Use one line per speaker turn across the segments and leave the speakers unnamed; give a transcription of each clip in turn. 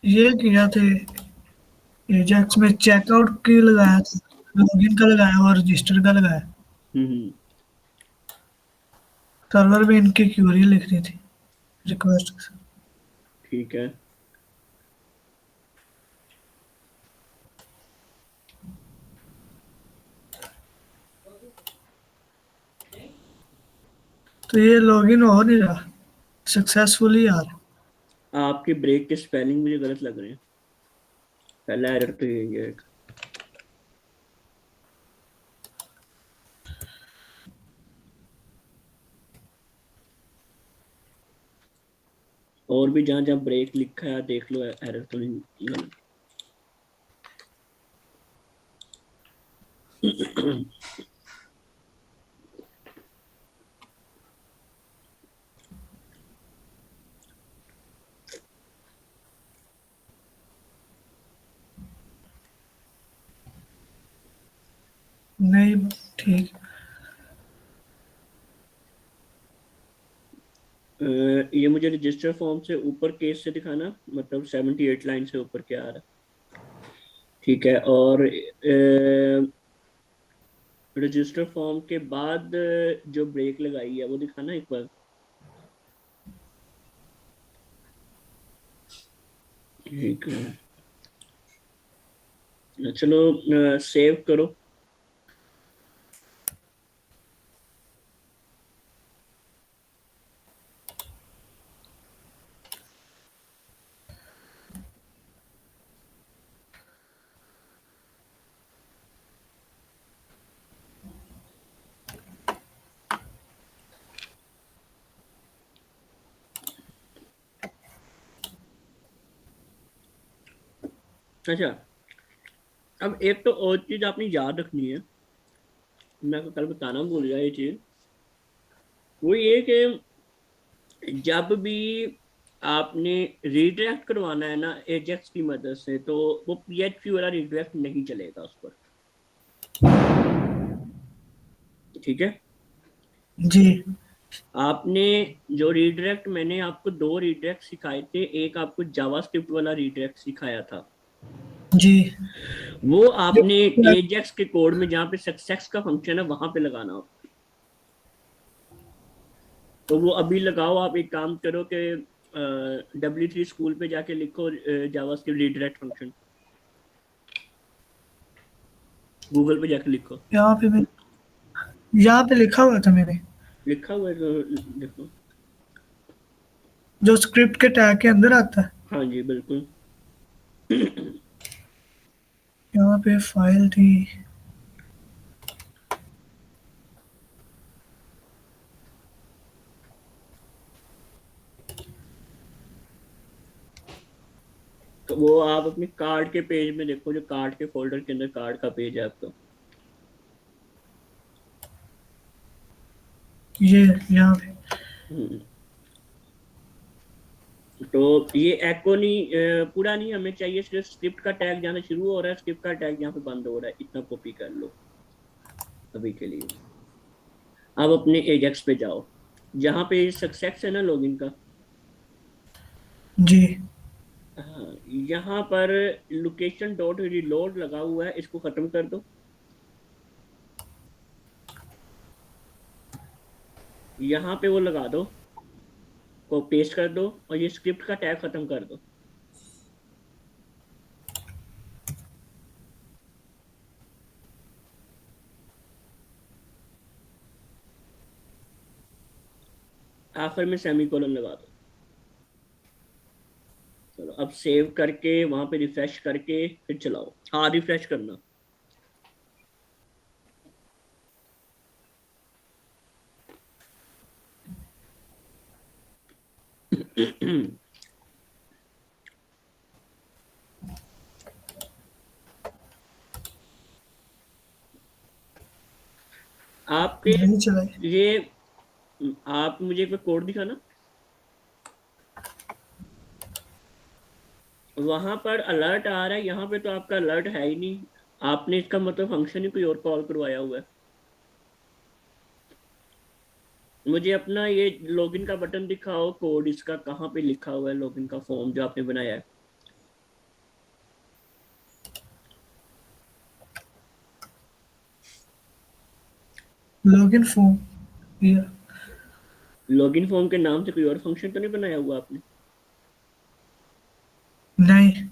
ये किया थे एजेक्स में, चेकआउट की लगाया था, लॉगिन का लगाया और रजिस्टर का लगाया।
हम्म।
सर्वर में इनकी क्यूरी लिखनी थी, रिक्वेस्ट।
ठीक है।
तो ये लॉगिन हो नहीं रहा सक्सेसफुली यार।
आपके ब्रेक के स्पेलिंग मुझे गलत लग रहे हैं। पहला एरर तो यही है एक। और भी जहाँ जहाँ ब्रेक लिखा है देख लो, एरर तो नहीं गलत।
नहीं, ठीक।
ये मुझे रजिस्टर फॉर्म से ऊपर केस से दिखाना, मतलब 78 लाइन से ऊपर क्या आ रहा है। ठीक है। और रजिस्टर फॉर्म के बाद जो ब्रेक लगाई है वो दिखाना एक बार। ठीक है। चलो सेव करो। अच्छा, अब एक तो और चीज आपने याद रखनी है, मैं कल बताना भूल गया ये चीज। वो ये कि जब भी आपने रीडायरेक्ट करवाना है ना एजेक्स की मदद से, तो वो पीएचपी वाला रीडायरेक्ट नहीं चलेगा उस पर। ठीक है।
जी।
आपने जो रीडायरेक्ट, मैंने आपको दो रीडायरेक्ट सिखाए थे, एक आपको जावास्क्रिप्ट वाला रीडायरेक्ट सिखाया था,
जी।
वो आपने एजेक्स के कोड में जहाँ पे सक्सेस का फंक्शन है वहां पे लगाना हो। तो वो अभी लगाओ। आप एक काम करो कि W3 स्कूल पे जाके लिखो जावास्क्रिप्ट रीडायरेक्ट फंक्शन, गूगल पे जाके लिखो।
यहाँ पे मैं, यहाँ पे लिखा हुआ था मेरे,
लिखा हुआ है तो देखो।
जो स्क्रिप्ट के टैग के अंदर आता है।
हाँ जी बिल्कुल।
यहाँ पे फाइल थी।
तो वो आप अपने कार्ड के पेज में देखो, जो कार्ड के फोल्डर के अंदर कार्ड का पेज है आपका।
ये यहाँ पे।
हम्म। तो ये एको नहीं, पूरा नहीं हमें चाहिए, सिर्फ स्क्रिप्ट का टैग जहाँ से शुरू हो रहा है, स्क्रिप्ट का टैग जहाँ पे बंद हो रहा है, इतना कॉपी कर लो अभी के लिए। अब अपने एजेक्स पे जाओ, जहाँ पे सक्सेस है ना लॉगिन का।
जी।
हाँ, यहाँ पर लोकेशन डॉट रिलोड लगा हुआ है, इसको खत्म कर दो। यहाँ पे वो लगा दो, को पेस्ट कर दो, और ये स्क्रिप्ट का टैग खत्म कर दो। आखिर में सेमीकोलन लगा दो। चलो अब सेव करके वहां पे रिफ्रेश करके फिर चलाओ। हाँ रिफ्रेश करना। आपके
नहीं चला।
ये, आप मुझे एक कोड दिखाना। वहां पर अलर्ट आ रहा है, यहाँ पे तो आपका अलर्ट है ही नहीं। आपने इसका मतलब फंक्शन ही कोई और कॉल करवाया हुआ है। मुझे अपना ये लॉगिन का बटन दिखाओ, कोड इसका कहाँ पे लिखा हुआ है, लॉगिन का फॉर्म जो आपने बनाया है।
लॉगिन फॉर्म या
लॉगिन फॉर्म के नाम से कोई और फंक्शन तो नहीं बनाया हुआ आपने?
नहीं।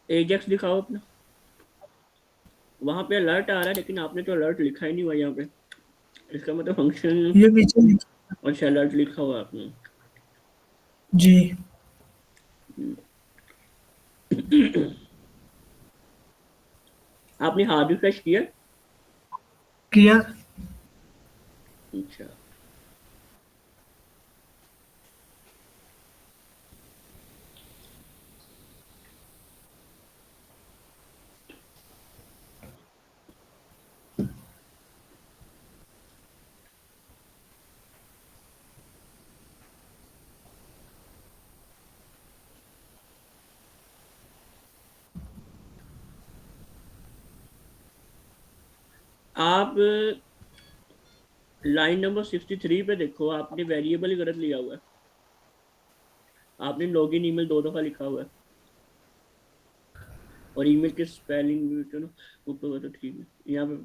एजेक्स दिखाओ अपना। वहां पे अलर्ट आ रहा है लेकिन आपने तो अलर्ट लिखा ही नहीं हुआ यहाँ पे। इसका मतलब फंक्शन।
ये नीचे
अच्छा, अलर्ट लिखा हुआ आपने।
जी।
आपने हार्ड रिफ्रेश किया?
किया।
अच्छा। आप लाइन नंबर 63 पे देखो, आपने वेरिएबल ही गलत लिया हुआ है। आपने लॉगिन ईमेल 2 दफा लिखा हुआ है और ईमेल के स्पेलिंग भी चलो ऊपर हुआ तो ठीक है यहाँ पे।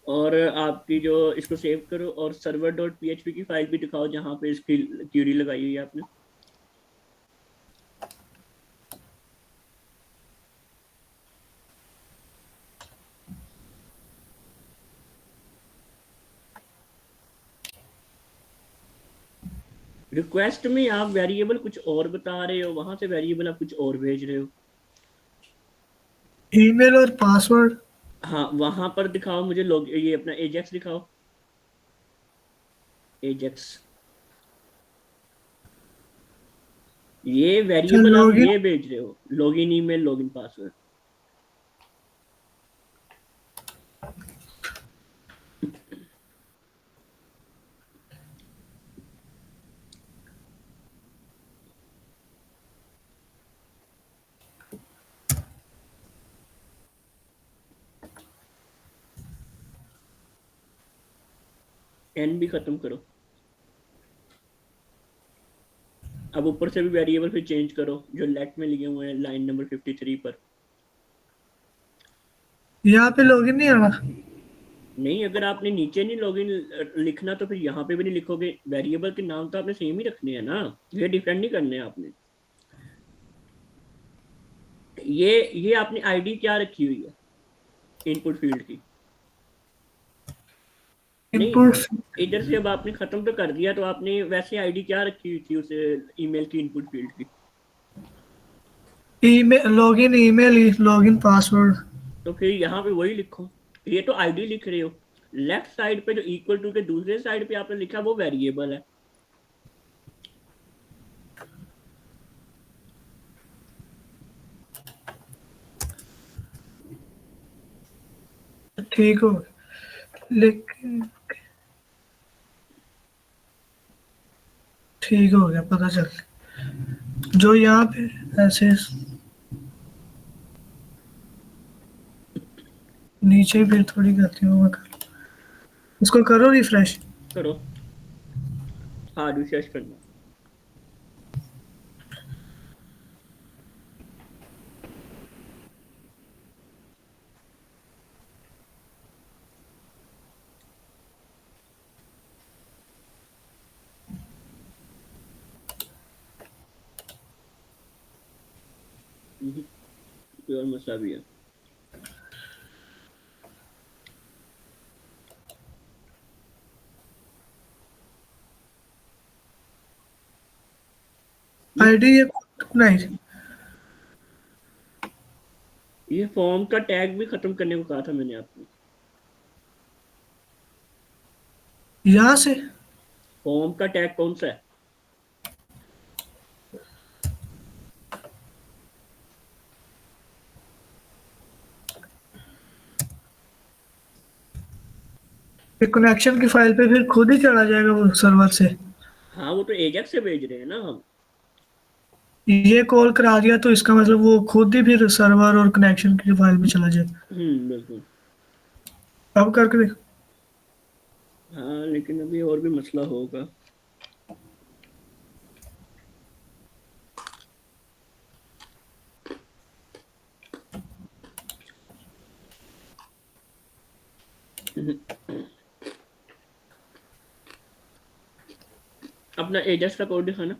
और आपकी जो इसको सेव करो और सर्वर डॉट पीएचपी की फाइल भी दिखाओ जहाँ पे इसकी क्यूरी लगाई हुई है आपने। रिक्वेस्ट में आप वेरिएबल कुछ और बता रहे हो, वहां से वेरिएबल आप कुछ और भेज रहे हो।
ईमेल और पासवर्ड।
हाँ, वहां पर दिखाओ मुझे लॉग, ये अपना एजेक्स दिखाओ। एजेक्स, ये
अच्छा
वेरिएबल आप
लॉगिन।
ये भेज रहे हो, लॉगिन ईमेल लॉगिन पासवर्ड। एन भी खत्म करो। अब ऊपर से भी वेरिएबल फिर चेंज करो जो लेट में लिए हुए हैं लाइन नंबर 53 पर।
यहाँ पे लॉगिन नहीं आ रहा।
नहीं, अगर आपने नीचे नहीं लॉगिन लिखना तो फिर यहाँ पे भी नहीं लिखोगे। वेरिएबल के नाम तो आपने सेम ही रखने हैं ना, ये डिफरेंट नहीं करने हैं आपने। ये आपने आईडी क्या रखी हुई है इनपुट फील्ड की? नहीं,
इनपुट।
इधर से अब आपने खत्म तो कर दिया, तो आपने वैसे आईडी क्या रखी हुई थी उसे ईमेल की इनपुट फील्ड की?
Email login, email login password.
तो फिर यहाँ पे वही लिखो। ये तो आईडी लिख रहे हो, लेफ्ट साइड पे जो इक्वल टू के दूसरे साइड पे आपने लिखा वो वेरिएबल है।
ठीक हो लेकिन ठीक हो गया, पता चल जो यहाँ पे ऐसे नीचे फिर थोड़ी करती हूँ मैं। इसको करो रिफ्रेश।
करो। हाँ, रिफ्रेश करना। कोई और मसला भी है?
आईडी ये नहीं।
ये फॉर्म का टैग भी खत्म करने को कहा था मैंने आपको।
यहाँ से
फॉर्म का टैग कौन सा है?
कनेक्शन की फाइल पे फिर खुद ही चला जाएगा वो सर्वर से।
हाँ, वो तो एजेक्स से भेज रहे हैं ना हम।
ये कॉल करा दिया तो इसका मतलब वो खुद ही फिर सर्वर और कनेक्शन की फाइल पे चला जाए।
बिल्कुल।
अब करके देख।
हाँ, लेकिन अभी और भी मसला होगा। अपना एजेस का कोड दिखाना।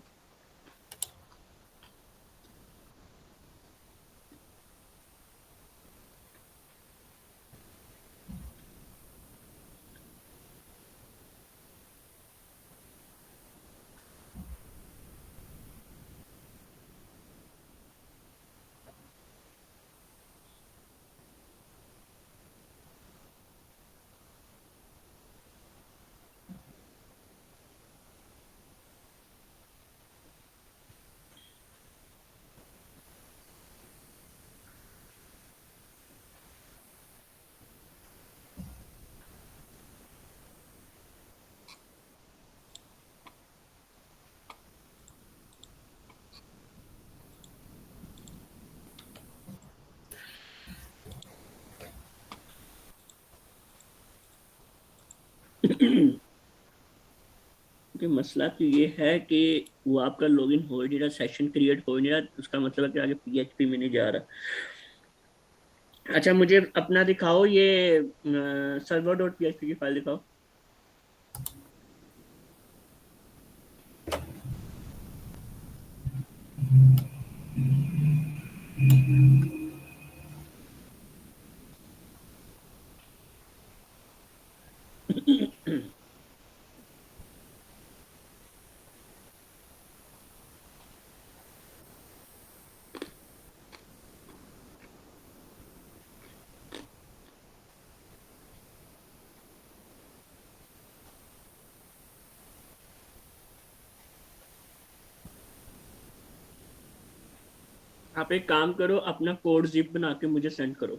कि मसला तो ये है कि वो आपका लॉगिन हो नहीं रहा, सेशन क्रिएट हो नहीं रहा, उसका मतलब है कि आगे पीएचपी में नहीं जा रहा। अच्छा, मुझे अपना दिखाओ, ये सर्वर डॉट पीएचपी की फाइल दिखाओ। आप एक काम करो, अपना कोड जिप बना के मुझे सेंड करो।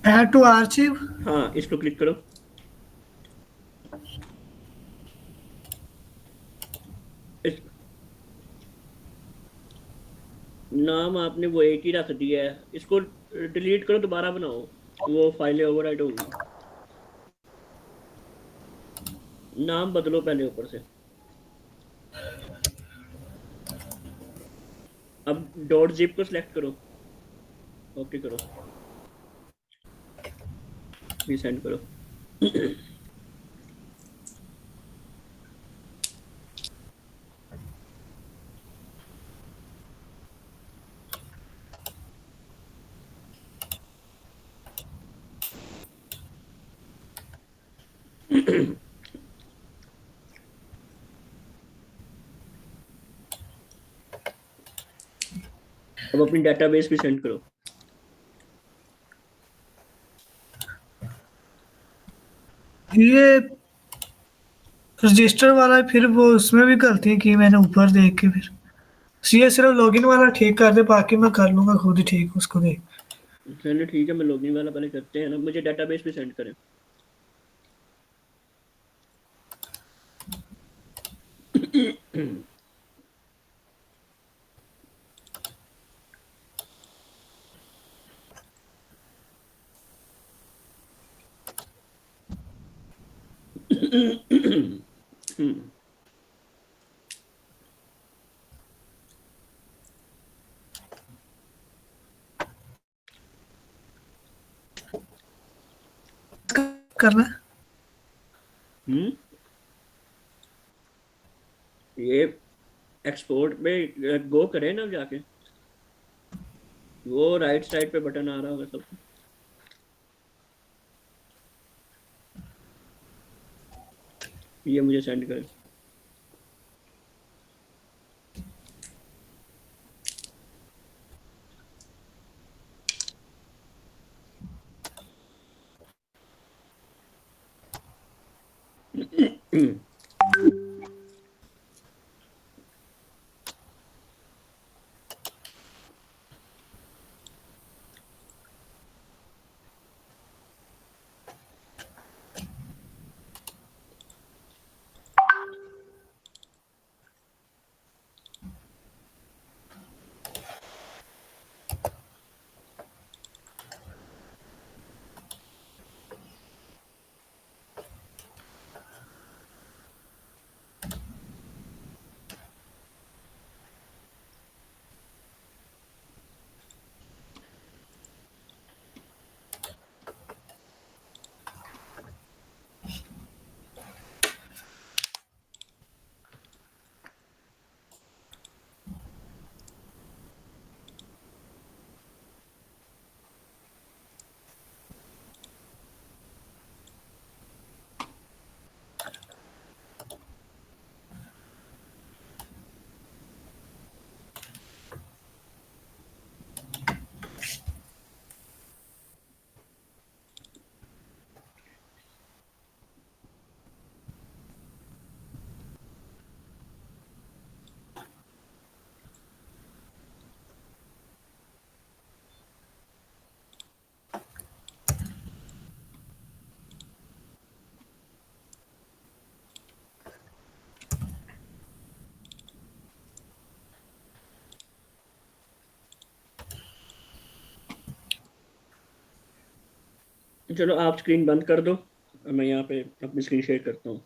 Add to archive.
हाँ, इसको क्लिक करो। इस नाम आपने वो एक ही रख दिया है, इसको डिलीट करो, दोबारा बनाओ, वो फाइलें ओवरराइट होंगी। नाम बदलो पहले ऊपर से। अब डॉट जिप को सिलेक्ट करो, ओके करो, भी सेंड करो। अब अपनी डेटाबेस भी सेंड करो।
ये रजिस्टर वाला फिर वो उसमें भी गलती की मैंने ऊपर देख के फिर ये सिर्फ लॉगिन वाला ठीक कर दे, बाकी मैं कर लूंगा खुद ही ठीक उसको देख।
चलो ठीक है, मैं लॉगिन वाला पहले करते हैं ना, मुझे डेटाबेस भी सेंड करें।
करना है।
हम्म ये एक्सपोर्ट पे गो करें ना जाके, वो राइट साइड पे बटन आ रहा होगा सब। ये मुझे सेंड कर। चलो आप स्क्रीन बंद कर दो, मैं यहाँ पे अपनी स्क्रीन शेयर करता हूँ।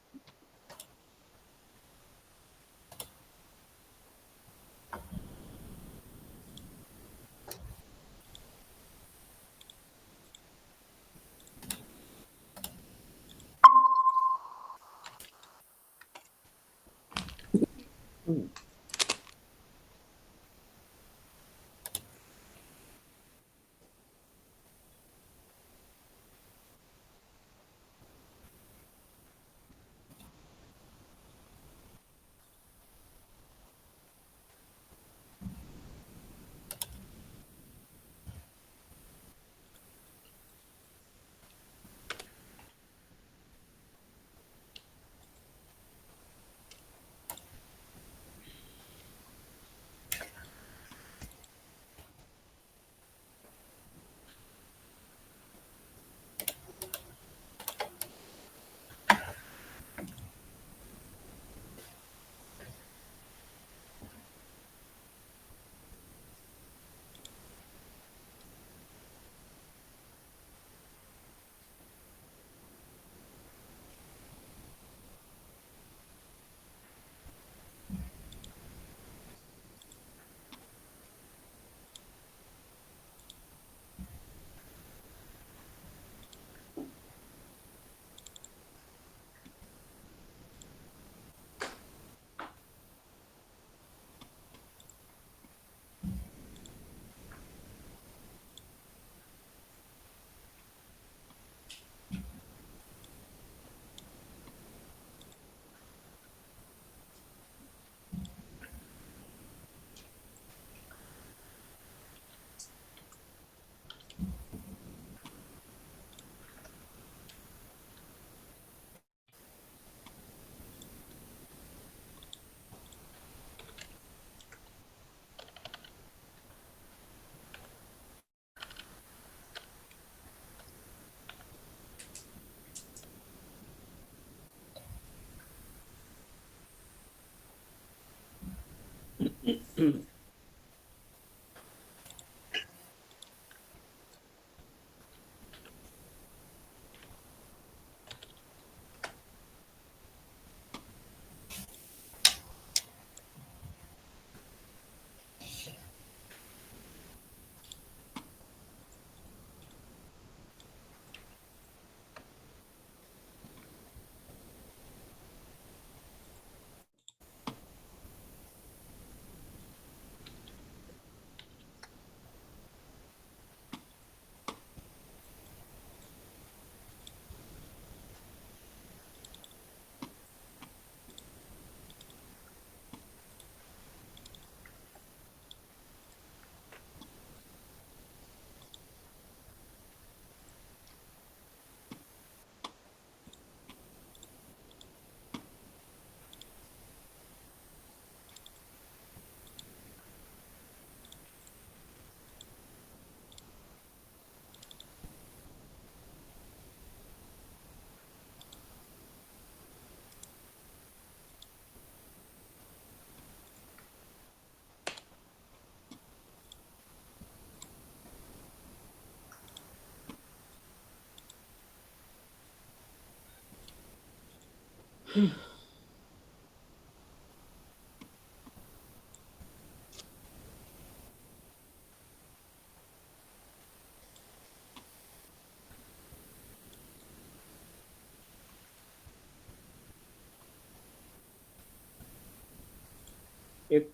एक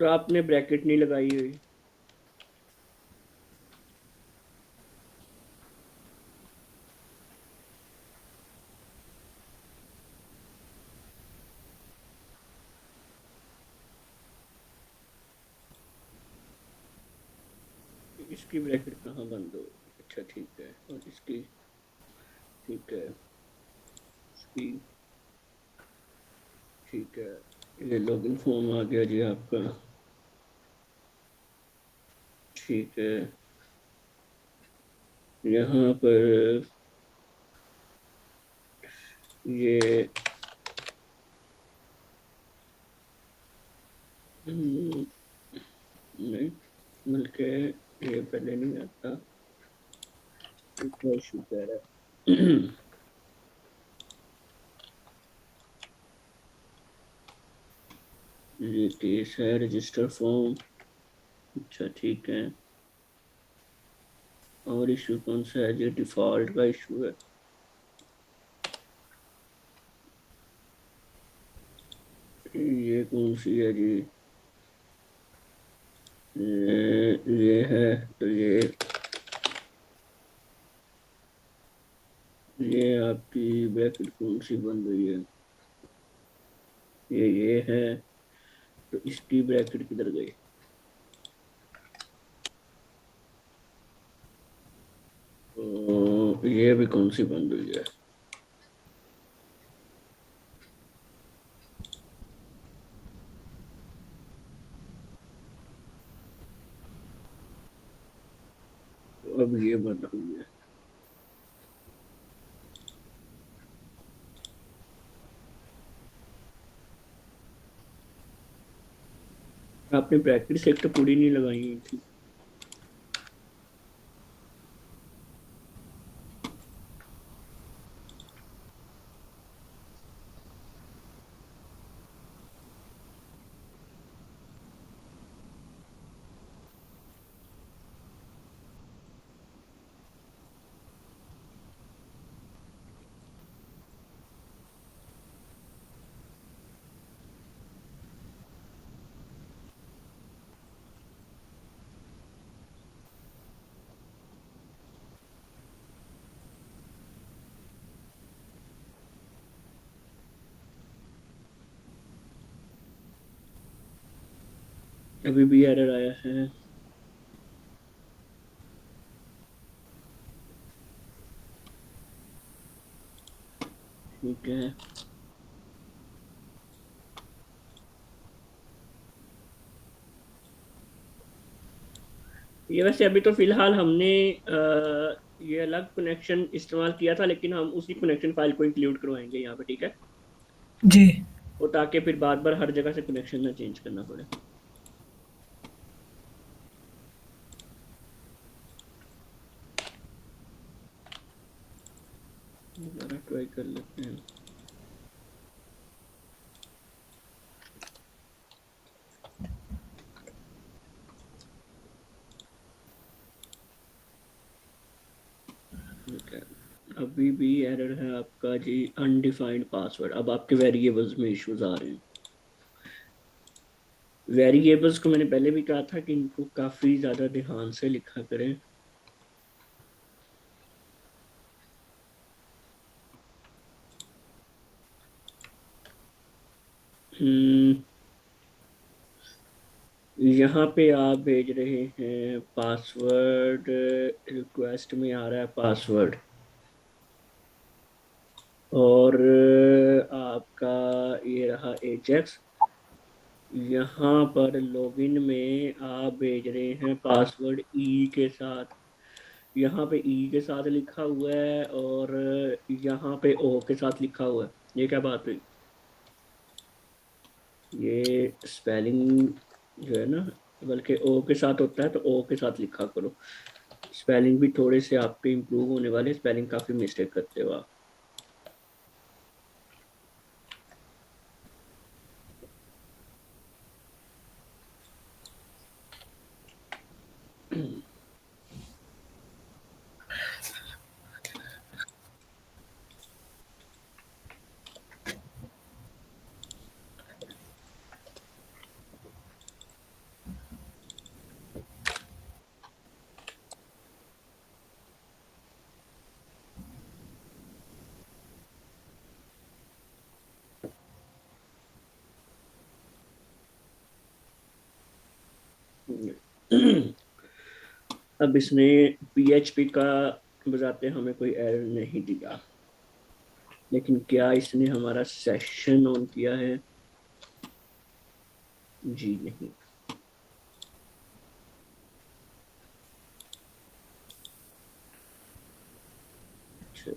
तो आपने ब्रैकेट नहीं लगाई हुई, इसकी ब्रैकेट कहाँ बंद हो, अच्छा ठीक है, और इसकी ठीक है, इसकी ठीक है, ये लॉगिन फॉर्म आ गया जी आपका, ठीक है। यहाँ पर ये नहीं, बल्कि ये पहले नहीं आता, इशू कह रहा है। ये केस है, रजिस्टर फॉर्म, अच्छा ठीक है। और इशू कौन सा है जी, डिफॉल्ट का इशू है, ये कौन सी है जी, ये है, तो ये आपकी ब्रैकेट कौन सी बन रही है, ये है, तो इसकी ब्रैकेट किधर गई, तो ये भी कौन सी बन रही है, तो अब ये बन रही है। आपने ब्रैकेट से एक तो पूरी नहीं लगाई हुई थी, अभी भी एरर आया है, ठीक है। ये वैसे अभी तो फिलहाल हमने ये अलग कनेक्शन इस्तेमाल किया था, लेकिन हम उसी कनेक्शन फाइल को इंक्लूड करवाएंगे यहाँ पे, ठीक है,
जी।
वो ताकि फिर बार बार हर जगह से कनेक्शन ना चेंज करना पड़े। दोबारा ट्राई कर लेते हैं। ठीक है, अभी भी एरर है आपका जी, अनडिफाइंड पासवर्ड। अब आपके वेरिएबल्स में इश्यूज आ रहे हैं। वेरिएबल्स को मैंने पहले भी कहा था कि इनको काफी ज्यादा ध्यान से लिखा करें। यहाँ पे आप भेज रहे हैं पासवर्ड, रिक्वेस्ट में आ रहा है पासवर्ड, और आपका ये रहा एजेक्स, यहाँ पर लॉगिन में आप भेज रहे हैं पासवर्ड ई के साथ, यहाँ पे ई के साथ लिखा हुआ है और यहाँ पे ओ के साथ लिखा हुआ है, ये क्या बात हुई, ये स्पेलिंग जो है ना, बल्कि ओ के साथ होता है तो ओ के साथ लिखा करो। स्पेलिंग भी थोड़े से आपके इम्प्रूव होने वाले, स्पेलिंग काफी मिस्टेक करते हो आप। अब इसने PHP का बजाते हमें कोई एरर नहीं दिया, लेकिन क्या इसने हमारा सेशन ऑन किया है? जी नहीं। अच्छा,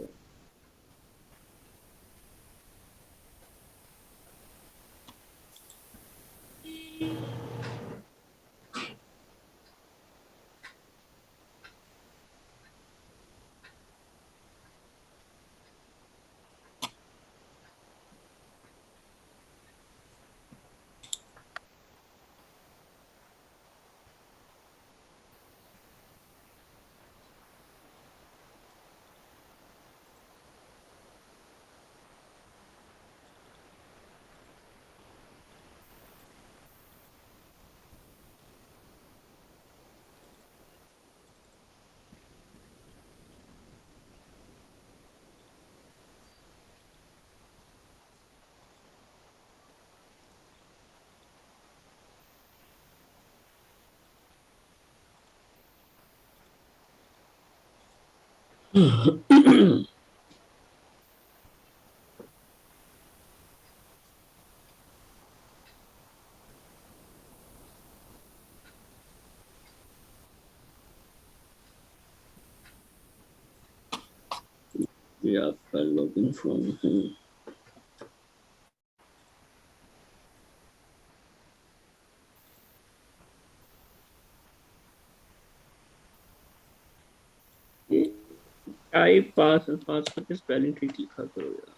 ये आपका लॉगिन फॉर्म है। टाइप पास करके स्पेलिंग ठीक लिखा करो यार।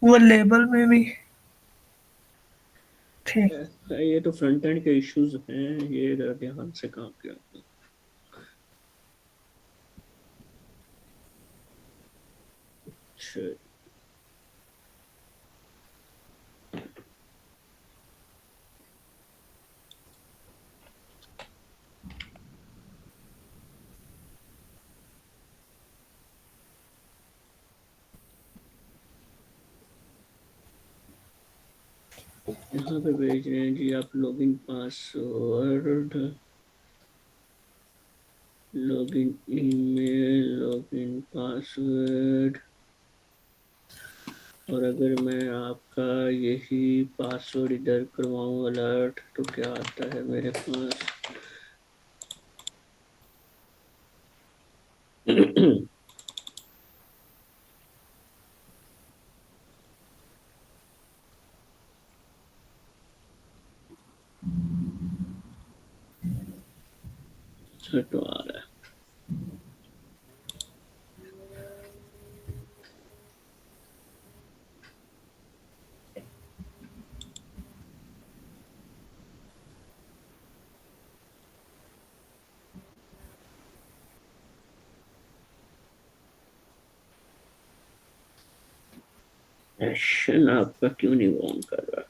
वो लेबल में भी ठीक।
ये तो फ्रंट एंड के इश्यूज हैं, ये जरा ध्यान से काम किया करो। अच्छा, यहाँ पे भेज रहे हैं जी आप login password, login email, login password. और अगर मैं आपका यही पासवर्ड इधर करवाऊँ अलर्ट, तो क्या आता है मेरे पास? तो आ रहा है। सेशन आपका क्यों नहीं ऑन कर रहा?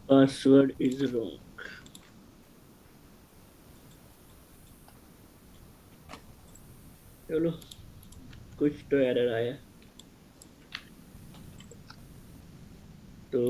Password is wrong. चलो कुछ तो एरर आया तो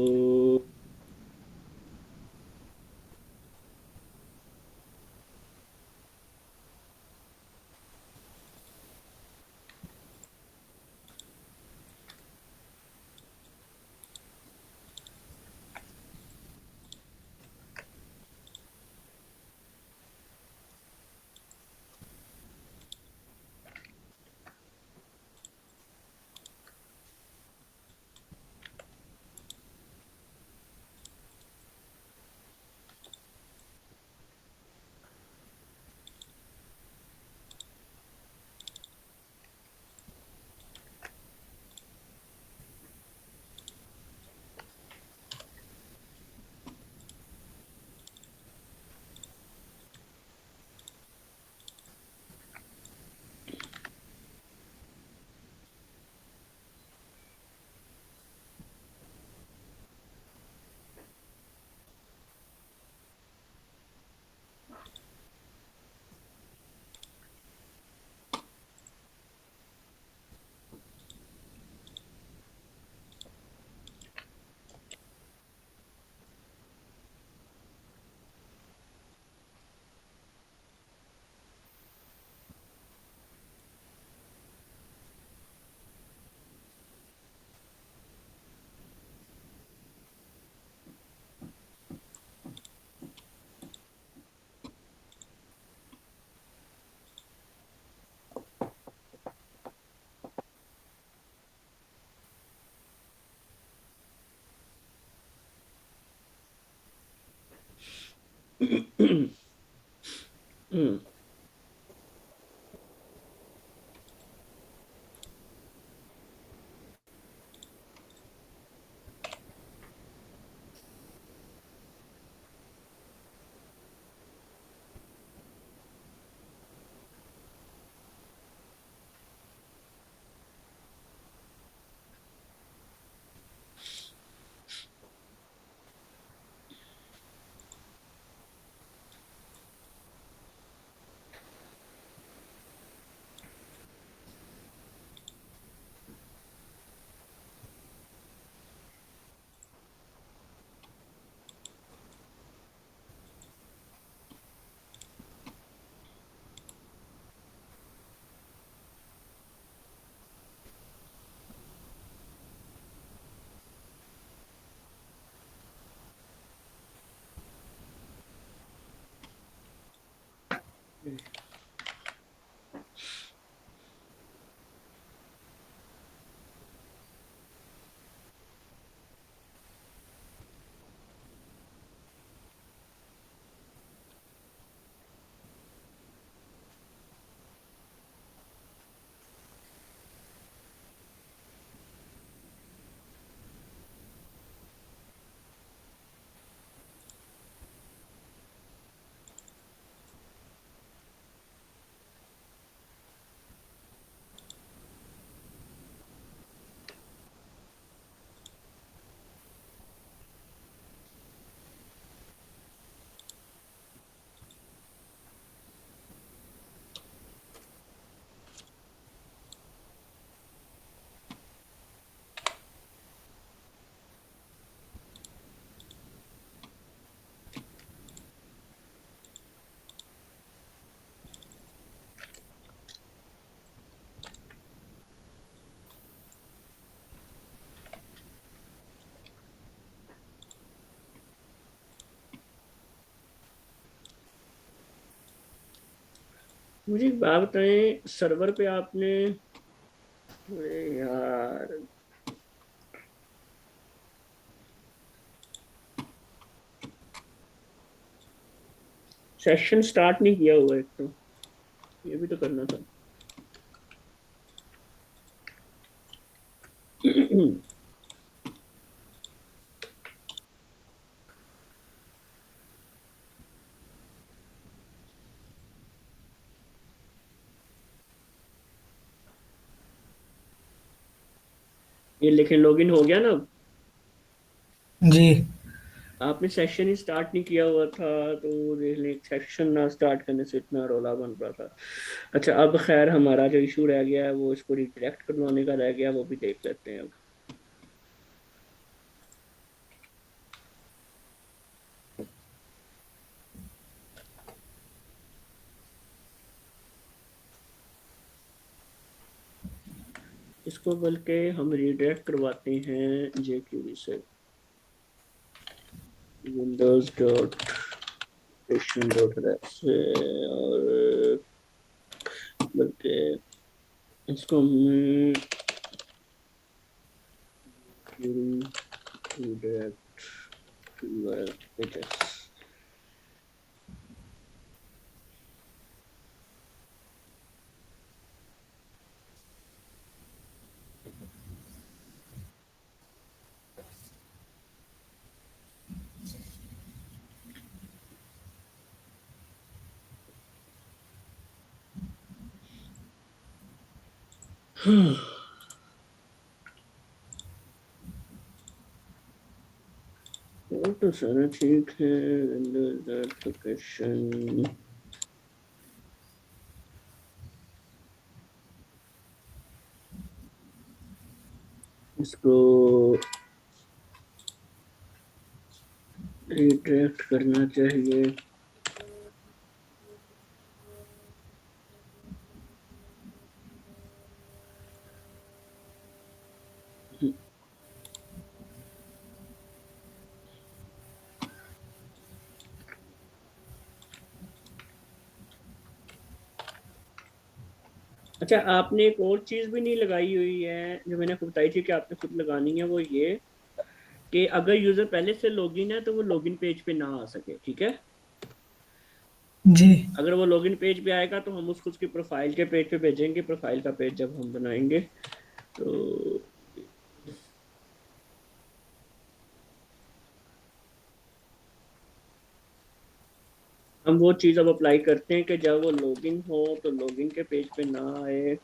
मुझे एक बात बताएं, सर्वर पे आपने, अरे यार, सेशन स्टार्ट नहीं किया हुआ, एक तो ये भी तो करना था। ये लेकिन लॉगिन हो गया ना?
जी
आपने सेशन ही स्टार्ट नहीं किया हुआ था, तो देख लें, सेशन ना स्टार्ट करने से इतना रौला बन रहा था। अच्छा, अब खैर हमारा जो इशू रह गया है वो इसको रिडायरेक्ट करवाने का रह गया, वो भी देख लेते हैं अब। इसको बल्कि हम रिडायरेक्ट करवाते हैं जेक्यूरी से, विंडोज डॉट सेशन डॉट से, और बल्कि इसको हम redirect URL pages। वो तो सारा ठीक है, विंडोज एप्लीकेशन। इसको रिडायरेक्ट करना चाहिए। अच्छा, आपने एक और चीज भी नहीं लगाई हुई है जो मैंने आपको बताई थी कि आपने खुद लगानी है, वो ये कि अगर यूजर पहले से लॉगिन है तो वो लॉगिन पेज पे ना आ सके, ठीक है?
जी
अगर वो लॉगिन पेज पे आएगा तो हम उसको उसकी प्रोफाइल के पेज पे भेजेंगे, प्रोफाइल का पेज जब हम बनाएंगे तो हम वो चीज अब अप्लाई करते हैं कि जब वो लॉगिन हो तो लॉगिन के पेज पे ना आए।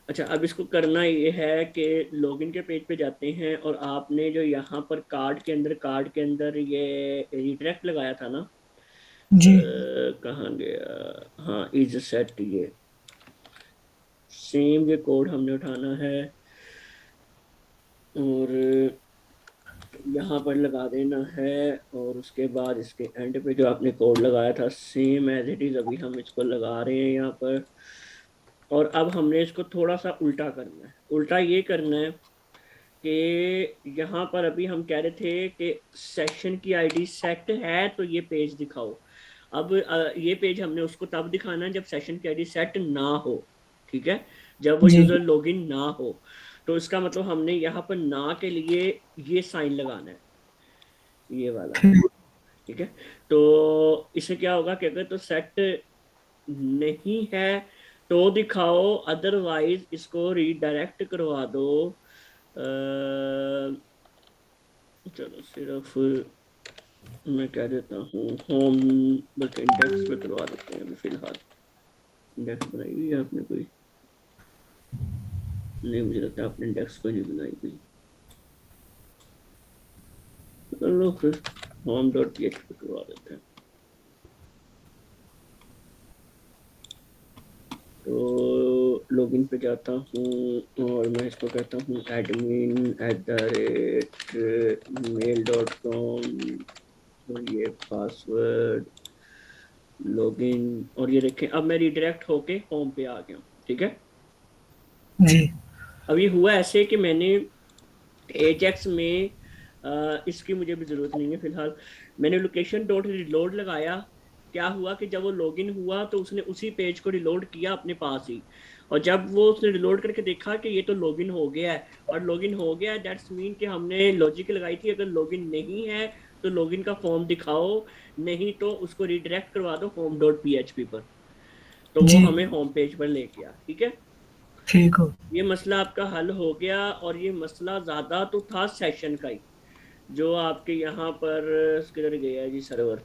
अच्छा, अब इसको करना ये है कि लॉगिन के पेज पे जाते हैं और आपने जो यहाँ पर कार्ड के अंदर ये रिडायरेक्ट लगाया था ना,
जी
कहाँ गया, हाँ, इज सेट, ये सेम ये कोड हमने उठाना है और यहाँ पर लगा देना है, और उसके बाद इसके एंड पे जो आपने कोड लगाया था सेम एज इट इज अभी हम इसको लगा रहे हैं यहाँ पर। और अब हमने इसको थोड़ा सा उल्टा करना है। उल्टा ये करना है कि यहाँ पर अभी हम कह रहे थे कि सेशन की आईडी सेट है तो ये पेज दिखाओ। अब ये पेज हमने उसको तब दिखाना है जब सेशन की आईडी सेट ना हो, ठीक है, जब वो
जी
यूजर लॉगिन ना हो। तो इसका मतलब हमने यहाँ पर ना के लिए ये साइन लगाना है, ये वाला,
ठीक।
ठीक है। तो इससे क्या होगा कि अगर तो सेट नहीं है तो दिखाओ, अदरवाइज इसको रीडायरेक्ट करवा दो। चलो सिर्फ मैं कह देता हूँ होम, बल्कि इंडेक्स पे करवा देते हैं अभी फिलहाल। इंडेक्स बनाई हुई है आपने कोई? नहीं, मुझे लगता है आपने इंडेक्स कोई नहीं बनाई हुई। चलो फिर होम डॉट पी एच पे करवा देते हैं। तो लॉगिन पे जाता हूँ और मैं इसको कहता हूँ admin@mail.com और ये पासवर्ड लॉगिन। और ये देखें अब मैं रिडायरेक्ट होके होम पे आ गया हूँ, ठीक है।
जी
अब ये हुआ ऐसे कि मैंने एजेक्स में इसकी मुझे भी जरूरत नहीं है फिलहाल, मैंने लोकेशन डॉट रिलोड लगाया। क्या हुआ कि जब वो लॉगिन हुआ तो उसने उसी पेज को रिलोड किया अपने पास ही, और जब वो उसने रिलोड करके देखा कि ये तो लॉगिन हो गया है, और लॉगिन हो गया है दैट्स मीन कि हमने लॉजिक लगाई थी अगर लॉगिन नहीं है तो लॉगिन का फॉर्म दिखाओ, नहीं तो उसको रिडायरेक्ट करवा दो home dot P H P पर। तो वो
जी
हमें होम पेज पर ले गया, ठीक है।
ठीक हो।
ये मसला आपका हल हो गया। और ये मसला ज्यादा तो था सेशन का ही, जो आपके यहाँ पर किधर गया है जी सर्वर,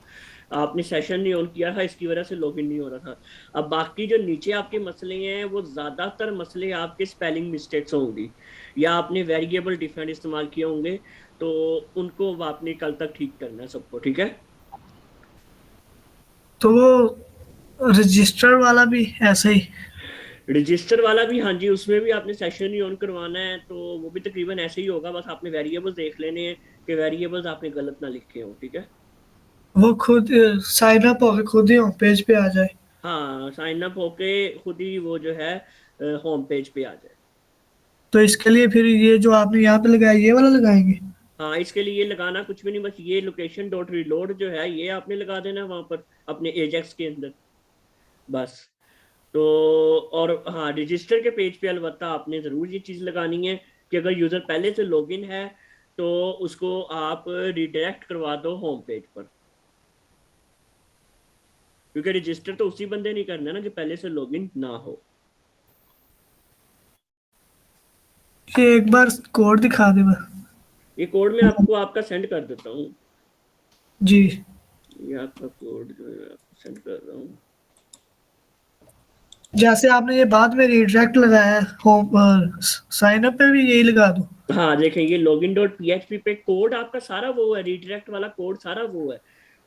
आपने सेशन नहीं ऑन किया था इसकी वजह से लॉगिन नहीं हो रहा था। अब बाकी जो नीचे आपके मसले हैं वो ज्यादातर मसले आपके स्पेलिंग मिस्टेक्स होंगी, या आपने वेरिएबल डिफरेंट इस्तेमाल किए होंगे, तो उनको आपने कल तक ठीक करना है सबको, ठीक है।
तो वो रजिस्टर वाला भी ऐसे ही?
रजिस्टर वाला भी, हाँ जी, उसमें भी आपने सेशन ही ऑन करवाना है, तो वो भी तकरीबन ऐसे ही होगा, बस आपने वेरिएबल्स देख लेने हैं कि वेरिएबल्स आपने गलत ना लिखे हो, ठीक है।
वो खुद साइन अप होके खुद ही होम पेज पे आ जाए?
हाँ, साइन अप होके खुद ही वो जो है होम पेज पे आ जाए।
तो इसके लिए फिर ये जो आपने यहाँ पे लगाया ये वाला लगाएंगे?
हाँ, इसके लिए ये लगाना कुछ भी नहीं, बस ये लोकेशन डॉट रिलोड जो है ये आपने लगा देना वहां पर अपने एजेक्स के अंदर, बस। तो और हाँ, रजिस्टर के पेज पे अलबत्ता आपने जरूर ये चीज लगानी है कि अगर यूजर पहले से लॉगिन है तो उसको आप रिडायरेक्ट करवा दो होम पेज पर, क्योंकि रजिस्टर तो उसी बंदे नहीं करना ना जो पहले से लॉगिन ना हो।
ये एक बार कोड दिखा दे बस।
ये कोड मैं आपको आपका सेंड कर देता हूँ।
जी।
ये आपका कोड जो है आपको सेंड कर रहा हूँ।
जैसे आपने ये बाद में रिडायरेक्ट लगाया होम साइन अप पे भी यही लगा दूं?
हाँ देखें, ये लॉगिन डॉट पीएचपी पे कोड आपका सारा वो है, रिडायरेक्ट वाला कोड सारा वो है।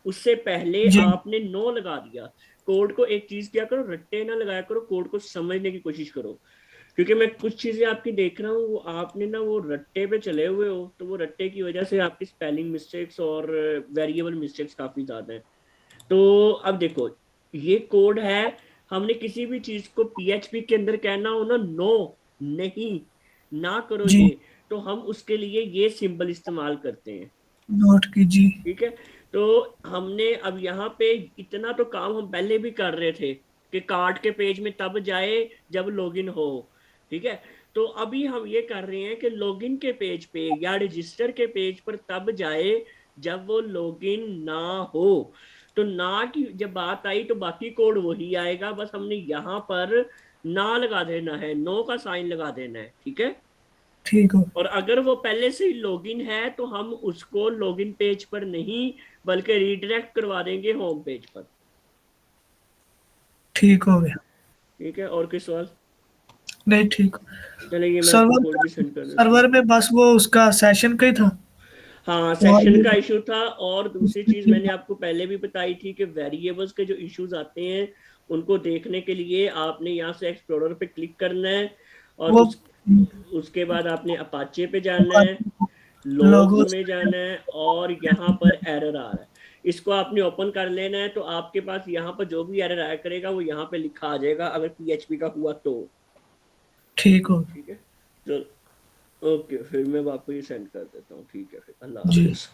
उससे पहले
जी
आपने नो लगा दिया। कोड को एक चीज क्या करो, रट्टे ना लगाया करो, कोड को समझने की कोशिश करो। क्योंकि मैं कुछ चीजें आपकी देख रहा हूँ वो आपने ना वो रट्टे पे चले हुए हो, तो वो रट्टे की वजह से आपकी स्पेलिंग मिस्टेक्स और वेरिएबल मिस्टेक्स काफी ज्यादा है। तो अब देखो, ये कोड है, हमने किसी भी चीज को पीएचपी के अंदर कहना हो ना, नो, नहीं, ना करो
जी।
ये, तो हम उसके लिए ये सिंबल इस्तेमाल करते हैं,
नोट कीजिए।
ठीक है। तो हमने अब यहाँ पे इतना तो काम हम पहले भी कर रहे थे कि कार्ड के पेज में तब जाए जब लॉगिन हो, ठीक है। तो अभी हम ये कर रहे हैं कि लॉगिन के पेज पे या रजिस्टर के पेज पर तब जाए जब वो लॉगिन ना हो। तो ना की जब बात आई तो बाकी कोड वही आएगा, बस हमने यहाँ पर ना लगा देना है, नो का साइन लगा देना है, ठीक है।
ठीक हो।
और अगर वो पहले से ही लॉगिन है तो हम उसको लॉगिन पेज पर नहीं बल्कि रिडायरेक्ट करवा देंगे होम पेज पर,
ठीक हो गया।
ठीक है। और कोई सवाल?
नहीं ठीक।
चलिए मैं आपको
सर्वर
कोड भी सेंड कर देता हूँ।
सर्वर में बस वो उसका सेशन का ही था?
हाँ,
और
सेशन
ये
का इशू था, और दूसरी चीज मैंने आपको पहले भी बताई थी कि वेरिएबल्स के जो इश्यूज आते हैं उनको देखने के लिए आपने यहाँ से एक्सप्लोरर पे क्लिक करना है, और
वो
उसके बाद आपने अपाचे पे जाना है, लॉग्स
लोगो।
में जाना है, और यहाँ पर एरर आ रहा है, इसको आपने ओपन कर लेना है। तो आपके पास यहाँ पर जो भी एरर आया करेगा वो यहाँ पे लिखा आ जाएगा अगर पीएचपी का हुआ तो,
ठीक हो।
ठीक है। चलो। ओके, फिर मैं आपको ये सेंड कर देता हूँ। ठीक है, फिर अल्लाह
जी।
हाफिज़।